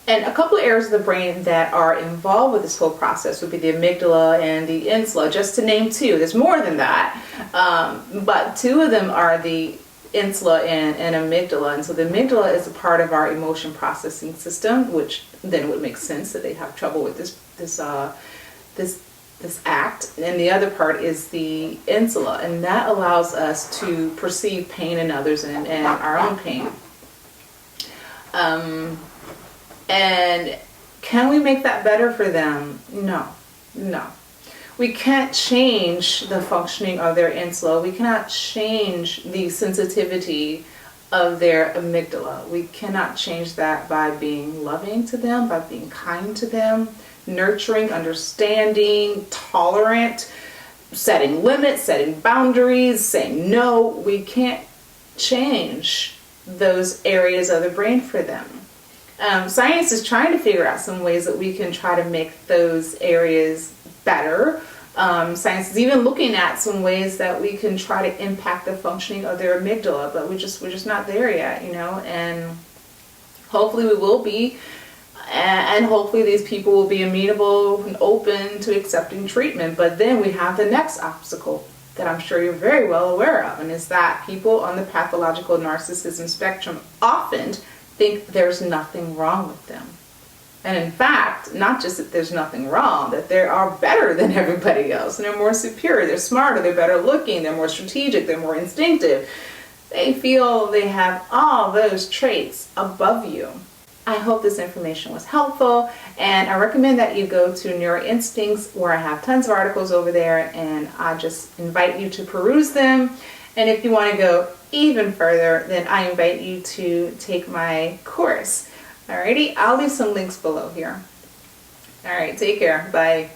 And a couple of areas of the brain that are involved with this whole process would be the amygdala and the insula, just to name two. There's more than that, but two of them are the insula and amygdala. And so the amygdala is a part of our emotion processing system, which then would make sense that they have trouble with this act. And the other part is the insula, and that allows us to perceive pain in others and our own pain. And can we make that better for them? No. We can't change the functioning of their insula. We cannot change the sensitivity of their amygdala. We cannot change that by being loving to them, by being kind to them, nurturing, understanding, tolerant, setting limits, setting boundaries, saying no. We can't change those areas of the brain for them. Science is trying to figure out some ways that we can try to make those areas better. Science is even looking at some ways that we can try to impact the functioning of their amygdala, but we're just not there yet, and hopefully we will be, and hopefully these people will be amenable and open to accepting treatment. But then we have the next obstacle that I'm sure you're very well aware of, and is that people on the pathological narcissism spectrum often think there's nothing wrong with them. And in fact, not just that there's nothing wrong, that they are better than everybody else, and they're more superior, they're smarter, they're better looking, they're more strategic, they're more instinctive. They feel they have all those traits above you. I hope this information was helpful, and I recommend that you go to Neuro Instincts, where I have tons of articles over there, and I just invite you to peruse them. And if you want to go even further, then I invite you to take my course. Alrighty, I'll leave some links below here. Alright, take care. Bye.